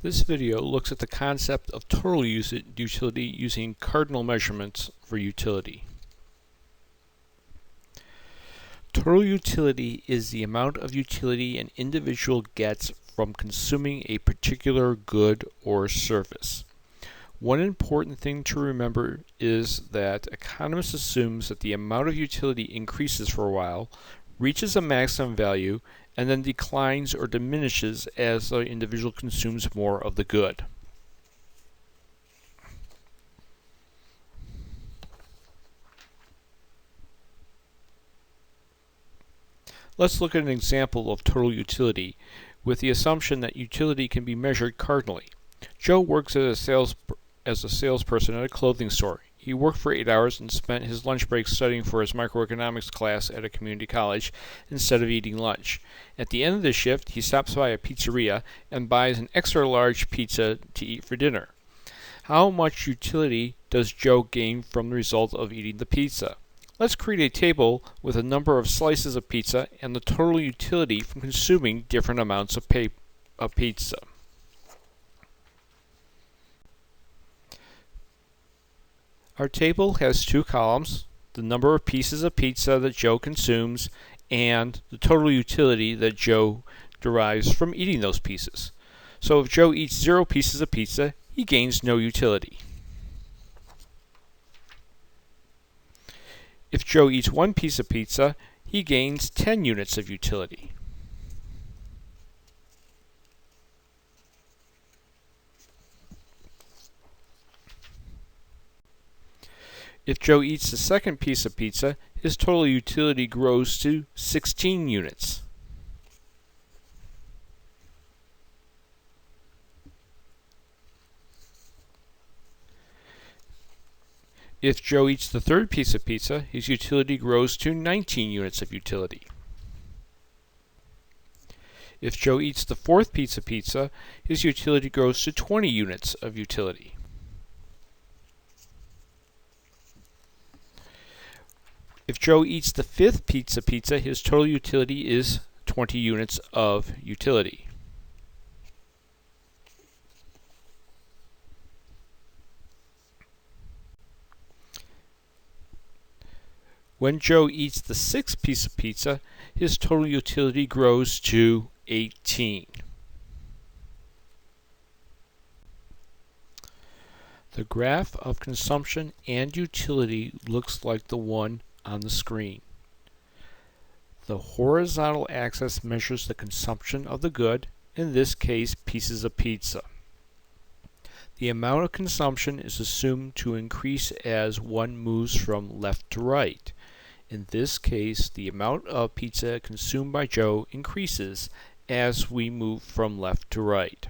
This video looks at the concept of total utility using cardinal measurements for utility. Total utility is the amount of utility an individual gets from consuming a particular good or service. One important thing to remember is that economists assume that the amount of utility increases for a while, reaches a maximum value, and then declines or diminishes as the individual consumes more of the good. Let's look at an example of total utility with the assumption that utility can be measured cardinally. Joe works as a salesperson at a clothing store. He worked for 8 hours and spent his lunch break studying for his microeconomics class at a community college instead of eating lunch. At the end of the shift, he stops by a pizzeria and buys an extra large pizza to eat for dinner. How much utility does Joe gain from the result of eating the pizza? Let's create a table with a number of slices of pizza and the total utility from consuming different amounts of pizza. Our table has two columns, the number of pieces of pizza that Joe consumes and the total utility that Joe derives from eating those pieces. So if Joe eats 0 pieces of pizza, he gains no utility. If Joe eats 1 piece of pizza, he gains 10 units of utility. If Joe eats the second piece of pizza, his total utility grows to 16 units. If Joe eats the third piece of pizza, his utility grows to 19 units of utility. If Joe eats the fourth piece of pizza, his utility grows to 20 units of utility. If Joe eats the fifth piece of pizza, his total utility is 20 units of utility. When Joe eats the sixth piece of pizza, his total utility grows to 18. The graph of consumption and utility looks like the one on the screen. The horizontal axis measures the consumption of the good, in this case pieces of pizza. The amount of consumption is assumed to increase as one moves from left to right. In this case, the amount of pizza consumed by Joe increases as we move from left to right.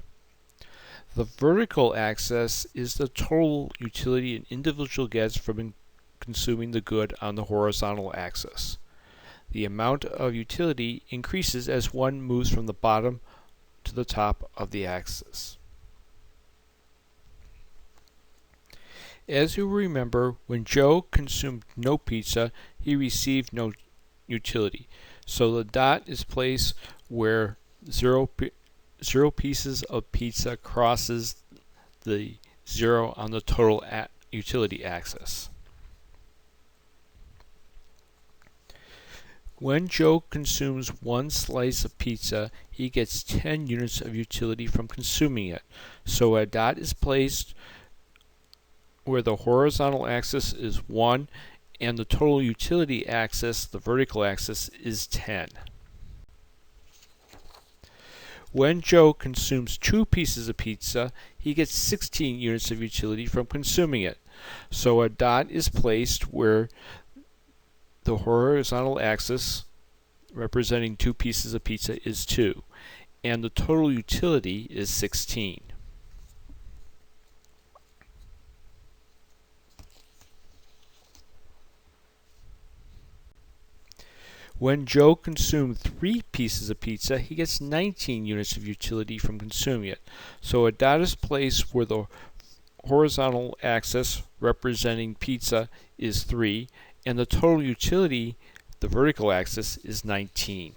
The vertical axis is the total utility an individual gets from consuming the good on the horizontal axis. The amount of utility increases as one moves from the bottom to the top of the axis. As you remember, when Joe consumed no pizza, he received no utility. So the dot is placed where 0 pieces of pizza crosses the 0 on the total utility axis. When Joe consumes 1 slice of pizza, he gets 10 units of utility from consuming it. So a dot is placed where the horizontal axis is 1 and the total utility axis, the vertical axis, is 10. When Joe consumes 2 pieces of pizza, he gets 16 units of utility from consuming it. So a dot is placed where the horizontal axis, representing 2 pieces of pizza, is 2, and the total utility is 16. When Joe consumed 3 pieces of pizza, he gets 19 units of utility from consuming it. So a dot is placed where the horizontal axis, representing pizza, is 3, and the total utility, the vertical axis, is 19.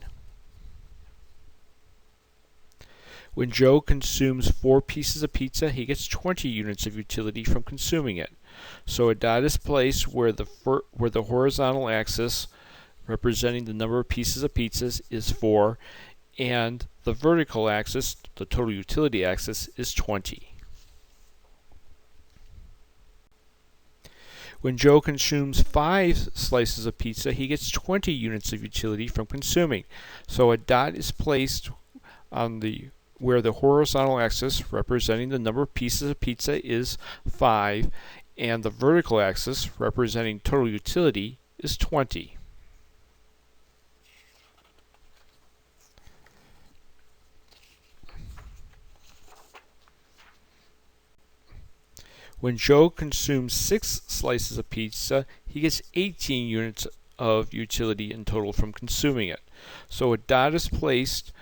When Joe consumes 4 pieces of pizza, he gets 20 units of utility from consuming it. So a dot is placed where the horizontal axis representing the number of pieces of pizzas is 4, and the vertical axis, the total utility axis, is 20. When Joe consumes 5 slices of pizza, he gets 20 units of utility from consuming. So a dot is placed on where the horizontal axis representing the number of pieces of pizza is 5, and the vertical axis representing total utility is 20. When Joe consumes 6 slices of pizza, he gets 18 units of utility in total from consuming it. So a dot is placed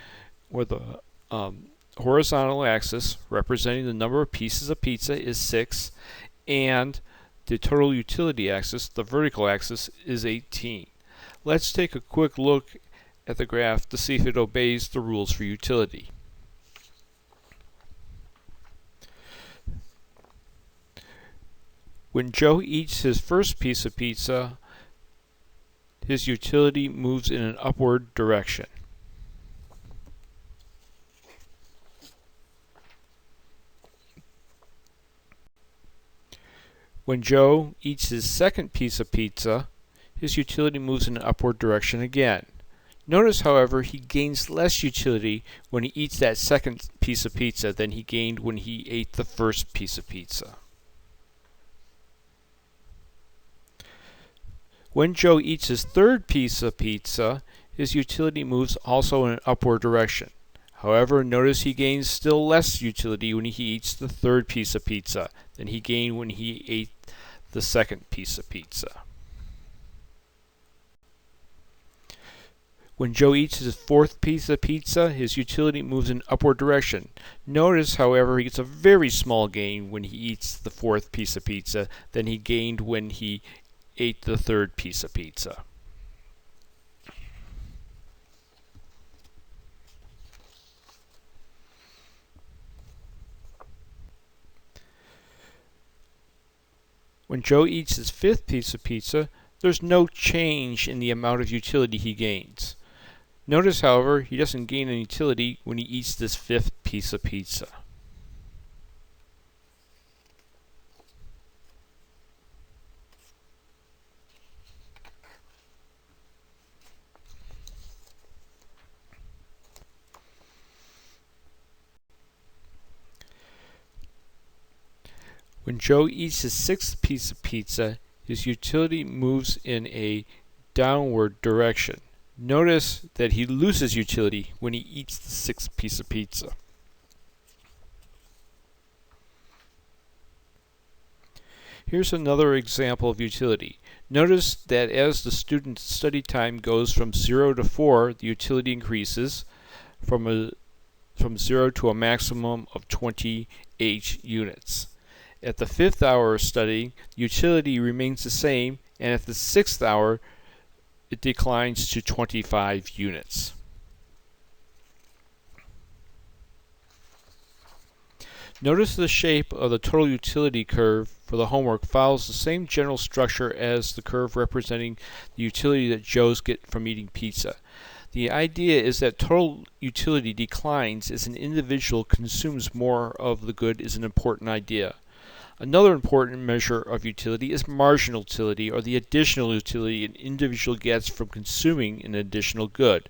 where the horizontal axis representing the number of pieces of pizza is 6, and the total utility axis, the vertical axis, is 18. Let's take a quick look at the graph to see if it obeys the rules for utility. When Joe eats his first piece of pizza, his utility moves in an upward direction. When Joe eats his second piece of pizza, his utility moves in an upward direction again. Notice, however, he gains less utility when he eats that second piece of pizza than he gained when he ate the first piece of pizza. When Joe eats his third piece of pizza, his utility moves also in an upward direction. However, notice he gains still less utility when he eats the third piece of pizza than he gained when he ate the second piece of pizza. When Joe eats his fourth piece of pizza, his utility moves in an upward direction. Notice, however, he gets a very small gain when he eats the fourth piece of pizza than he gained when he ate the third piece of pizza. When Joe eats his fifth piece of pizza, there's no change in the amount of utility he gains. Notice, however, he doesn't gain any utility when he eats this fifth piece of pizza. When Joe eats his sixth piece of pizza, his utility moves in a downward direction. Notice that he loses utility when he eats the sixth piece of pizza. Here's another example of utility. Notice that as the student's study time goes from 0 to 4, the utility increases from 0 to a maximum of 20 H units. At the 5th hour of studying, utility remains the same, and at the 6th hour, it declines to 25 units. Notice the shape of the total utility curve for the homework follows the same general structure as the curve representing the utility that Joes get from eating pizza. The idea is that total utility declines as an individual consumes more of the good is an important idea. Another important measure of utility is marginal utility, or the additional utility an individual gets from consuming an additional good.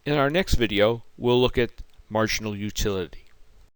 In our next video, we'll look at marginal utility.